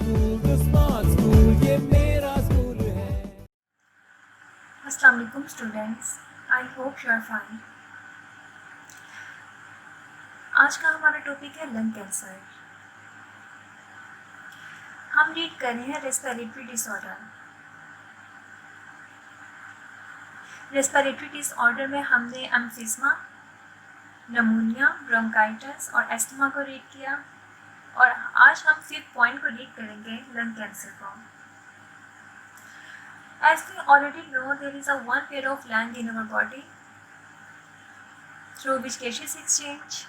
अस्सलाम वालेकुम students, I hope you are fine. आज का हमारा टॉपिक है लंग कैंसर। हम रीड कर रहे हैं रेस्पिरेटरी डिसऑर्डर। रेस्पिरेटरी डिसऑर्डर में हमने एम्फिस्मा, नमूनिया, ब्रोंकाइटिस और एस्थमा को रीड किया और आज हम 5th पॉइंट को रीड करेंगे, लंग कैंसर को। As we already know, there is a one pair of lung in our body through which gases exchange.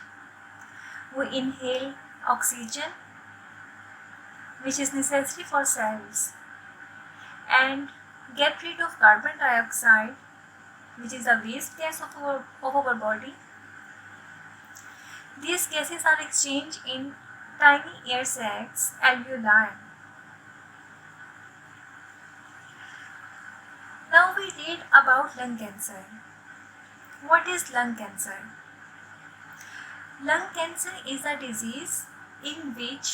We inhale oxygen, which is necessary for cells, and get rid of carbon dioxide, which is a waste gas of our body. These gases are exchanged in tiny air sacs, alveoli. Now we read about lung cancer. What is lung cancer? Lung cancer is a disease in which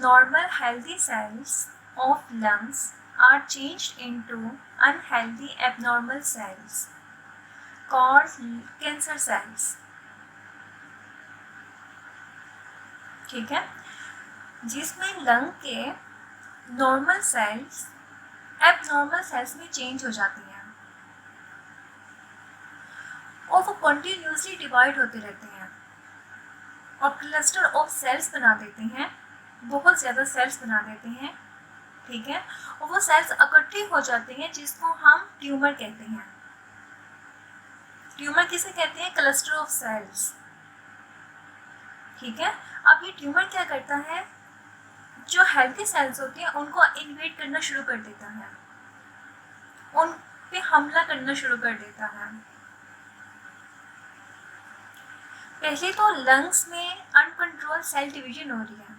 normal healthy cells of lungs are changed into unhealthy abnormal cells called cancer cells. ठीक है, जिसमें lung के normal sales abnormal cells में change हो जाती हैं और वो कंटिन्यूसली डिवाइड होते रहते हैं और क्लस्टर ऑफ सेल्स बना देते हैं, बहुत ज़्यादा सेल्स बना देते हैं। ठीक है, और वो सेल्स इकट्ठे हो जाते हैं जिसको हम ट्यूमर कहते हैं। ट्यूमर किसे कहते हैं? Cluster of cells. ठीक है, अब ये ट्यूमर क्या करता है, जो हेल्थी सेल्स होते हैं उनको इन्वेड करना शुरू कर देता है, उन पे हमला करना शुरू कर देता है। पहले तो लंग्स में अनकंट्रोल सेल डिवीजन हो रही है।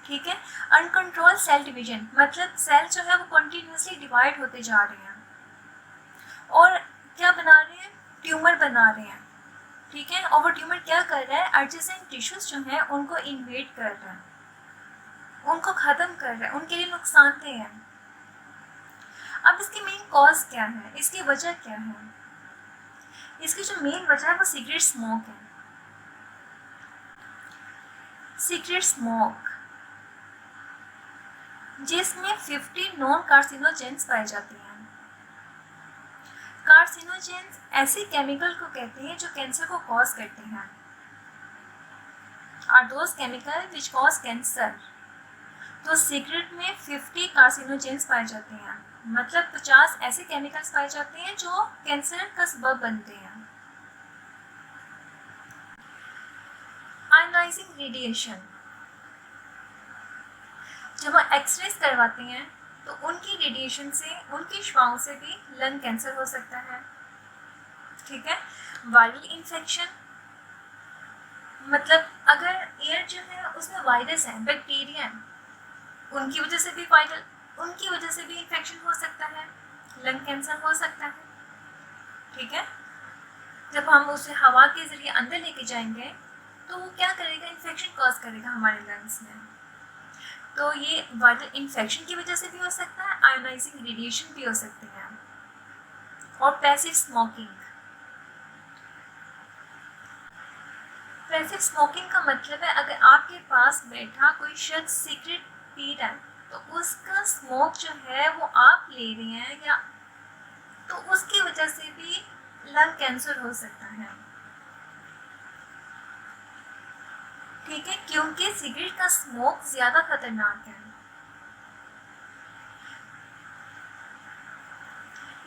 ठीक है, अनकंट्रोल सेल डिवीजन मतलब सेल जो है वो कंटिन्यूसली डिवाइड होते जा रहे हैं और क्या बना रहे हैं? ट्यूमर बना रहे हैं। ठीक है, और वो ट्यूमर क्या कर रहा है? एडजेसेंट टिश्यूज जो हैं उनको इन्वेड कर रहा है, उनको ख़त्म कर रहा है, उनके लिए नुकसानदेह है। अब इसकी मेन कॉज क्या है, इसकी वजह क्या है? इसकी जो मेन वजह है वो सिगरेट स्मोक है। सिगरेट स्मोक जिसमें 50 नॉन कार्सिनोजेंस पाए जाते हैं। कार्सिनोजेंस ऐसे केमिकल को कहते हैं जो कैंसर को कॉज करते हैं, are those chemical which cause cancer. तो सिगरेट में 50 कार्सिनोजेंस पाए जाते हैं, मतलब 50 ऐसे केमिकल्स पाए जाते हैं जो कैंसर का सबब बनते हैं। आयनाइजिंग रेडिएशन, जब हम एक्सरेज करवाते हैं तो उनकी रेडिएशन से, उनकी श्वाओं से भी लंग कैंसर हो सकता है। ठीक है, वायरल इन्फेक्शन मतलब अगर एयर जो है उसमें वायरस है, बैक्टीरिया, उनकी वजह से भी इन्फेक्शन हो सकता है, लंग कैंसर हो सकता है। ठीक है, जब हम उसे हवा के ज़रिए अंदर लेके जाएंगे तो वो क्या करेगा? इन्फेक्शन कॉज करेगा हमारे लंग्स में। तो ये वायरल इन्फेक्शन की वजह से भी हो सकता है, आयोनाइजिंग रेडिएशन भी हो सकते हैं, और पैसिव स्मोकिंग। पैसिव स्मोकिंग का मतलब है अगर आपके पास बैठा कोई शख्स सिगरेट पी रहा है तो उसका स्मोक जो है वो आप ले रहे हैं, या तो उसकी वजह से भी लंग कैंसर हो सकता है। ठीक है, क्योंकि सिगरेट का स्मोक ज़्यादा खतरनाक है।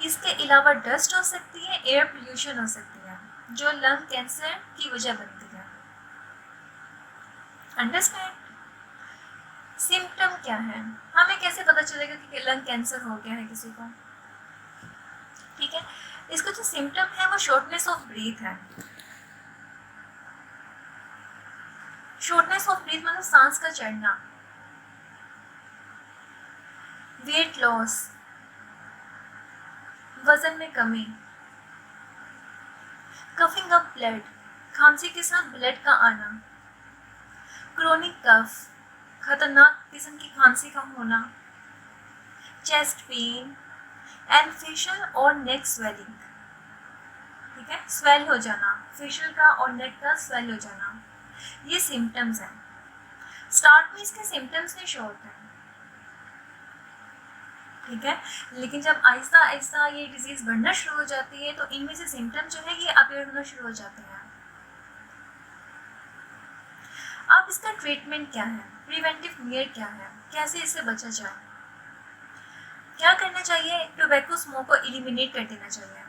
इसके अलावा डस्ट हो सकती है, एयर पोल्यूशन हो सकती है, जो लंग कैंसर की वजह बनती है। अंडरस्टैंड? सिम्टम क्या है? हमें कैसे पता चलेगा कि लंग कैंसर हो गया है किसी को? ठीक है, इसका जो सिम्टम है वो शॉर्टनेस ऑफ ब्रीथ है। शॉर्टनेस ऑफ ब्रीथ मतलब सांस का चढ़ना, वेट लॉस, वजन में कमी, कफिंग अप ब्लड, खांसी के साथ ब्लड का आना, क्रोनिक कफ, खतरनाक किस्म की खांसी का होना, चेस्ट पेन एंड फेशियल और नेक स्वेलिंग, ठीक है, स्वेल हो जाना, फेशियल का और नेक का स्वेल हो जाना, ये सिम्टम्स हैं। स्टार्ट में इसके सिम्टम्स नहीं शो होते हैं, ठीक है, लेकिन जब आहिस्ता आहिस्ता ये डिजीज बढ़ना शुरू हो जाती है तो इनमें से सिम्टम जो है ये अपीयर होना शुरू हो जाते हैं। अब इसका ट्रीटमेंट क्या है, प्रिवेंटिव मेयर क्या है, कैसे इससे बचा जाए, क्या करना चाहिए? टोबैको स्मोक को एलिमिनेट कर देना चाहिए।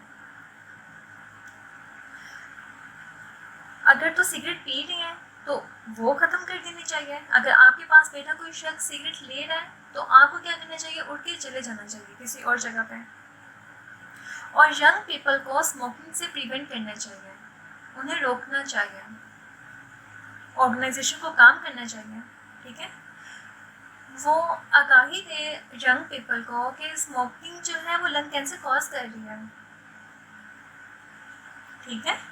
अगर तो सिगरेट पी रहे हैं तो वो ख़त्म कर देनी चाहिए। अगर आपके पास बैठा कोई शख्स सिगरेट ले रहा है तो आपको क्या करना चाहिए? उठ के चले जाना चाहिए किसी और जगह पे। और यंग पीपल को स्मोकिंग से प्रिवेंट करना चाहिए, उन्हें रोकना चाहिए, ऑर्गेनाइजेशन को काम करना चाहिए, ठीक है, वो आगाही दे यंग पीपल को कि स्मोकिंग जो है वो लंग कैंसर कॉज कर रही है, ठीक है।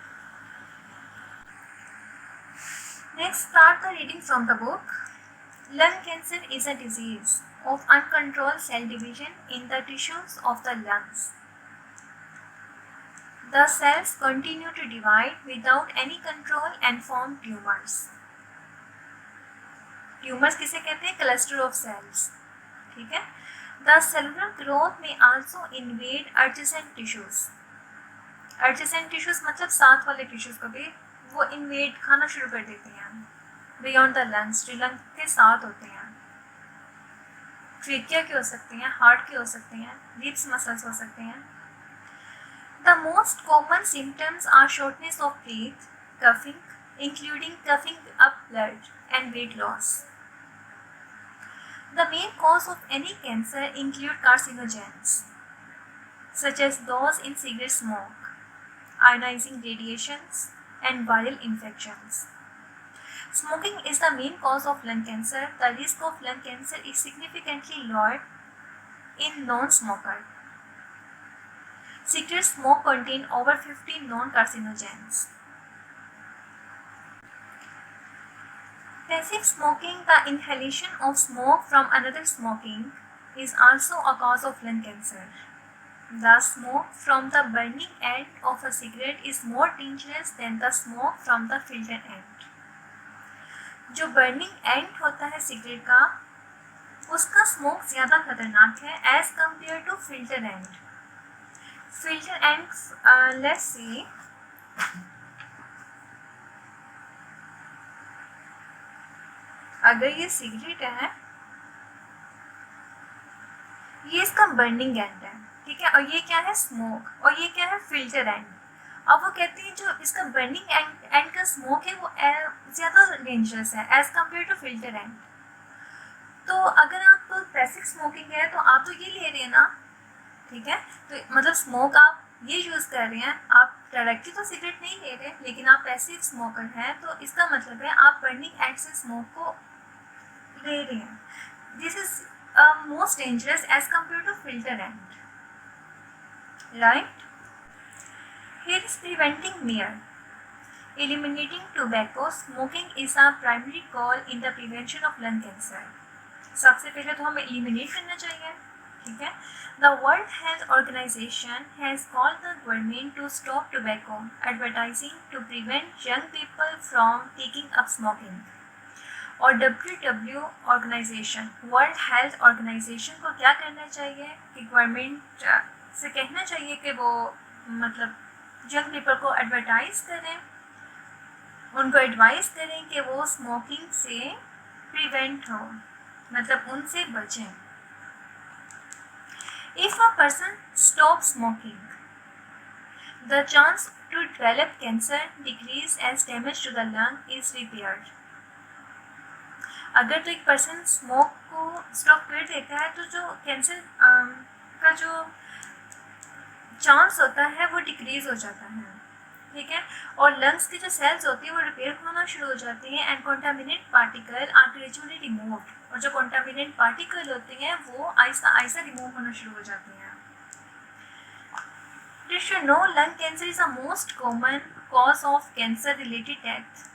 Next, start the reading from the book. Lung cancer is a disease of uncontrolled cell division in the tissues of the lungs. The cells continue to divide without any control and form tumors. Tumors किसे कहते हैं? Cluster of cells, ठीक है। The cellular growth may also invade adjacent tissues. Adjacent tissues मतलब साथ वाले tissues को भी वो इन्वेड खाना शुरू कर देते हैं बियॉन्ड द लंग्स, जो लंग के साथ होते हैं। ट्रेकिया के हो सकते हैं, हार्ट के हो सकते हैं, लिप्स मसल्स हो सकते हैं। The most common symptoms are shortness of breath, coughing including coughing up blood and weight loss. The main cause of any cancer include carcinogens such as those in cigarette smoke, ionizing radiations and viral infections. Smoking is the main cause of lung cancer. The risk of lung cancer is significantly lower in non-smoker. Cigarette smoke contain over 50 non-carcinogens. Passive smoking, the inhalation of smoke from another smoking, is also a cause of lung cancer. The smoke from the burning end of a cigarette is more dangerous than the smoke from the filter end. जो burning end होता है cigarette का, उसका smoke ज़्यादा खतरनाक है as compare to filter end. Filter end let's see, अगर ये सिगरेट है, ये इसका बर्निंग एंड है, ठीक है, और ये क्या है? स्मोक, और ये क्या है? Filter and. अब वो कहते हैं जो इसका बर्निंग एंड का स्मोक है वो ज़्यादा डेंजरस है as compare to filter end. तो अगर आप पैसिव स्मोकिंग है तो आप तो ये ले रहे हैं ना, ठीक है, तो मतलब स्मोक आप ये यूज़ कर रहे हैं, आप डायरेक्टली तो सिगरेट नहीं ले रहे, लेकिन आप पैसिव स्मोकर हैं, तो इसका मतलब है आप बर्निंग एंड से स्मोक को ले रहे हैं। This is most dangerous as compare to filter end, right. Here is preventing mear. Eliminating tobacco smoking is a primary goal in the prevention of lung cancer. सबसे पहले तो हमें eliminate करना चाहिए, ठीक है। The World Health Organization has called the government to stop tobacco advertising to prevent young people from taking up smoking. और WHO organisation, world health organisation को क्या करना चाहिए कि गवर्नमेंट से कहना चाहिए कि वो मतलब यंग पीपल को एडवर्टाइज करें, उनको एडवाइस करें कि वो स्मोकिंग से प्रिवेंट हो, मतलब उनसे बचें। If a person stop smoking, the chance to develop cancer decrease as damage to the lung is repaired. अगर तो एक पर्सन स्मोक को स्टॉप कर देता है तो जो कैंसर का जो चांस होता है वो डिक्रीज हो जाता है, ठीक है, और लंग्स की जो सेल्स होती है वो रिपेयर होना शुरू हो जाती हैं and contaminate particle are gradually removed, और जो कॉन्टामिनेट पार्टिकल होते हैं वो आहिस्ता आहिस्ता रिमूव होना शुरू हो जाते हैं। Did you know lung cancer is the most common cause of cancer related death?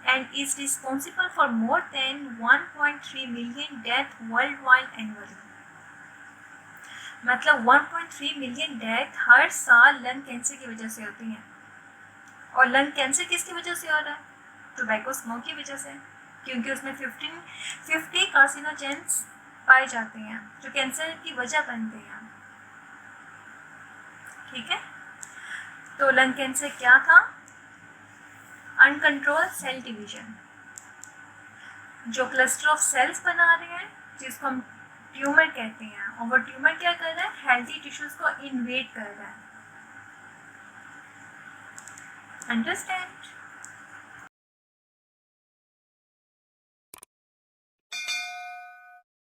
and is responsible for more than 1.3 million death worldwide annually। मतलब 1.3 मिलियन डेथ हर साल लंग कैंसर की वजह से होती हैं। और लंग कैंसर किसकी वजह से हो रहा है? टोबैको स्मोक की वजह से, क्योंकि उसमें 50 कार्सिनोजेंस पाए जाते हैं जो कैंसर की वजह बनते हैं। ठीक है, तो लंग कैंसर क्या था? अनकंट्रोल सेल डिवीजन, जो क्लस्टर ऑफ सेल्स बना रहे हैं जिसको हम ट्यूमर कहते हैं, और वो ट्यूमर क्या कर रहा है? हेल्थी टिश्यूज को इन्वेड कर रहा है। अंडरस्टैंड?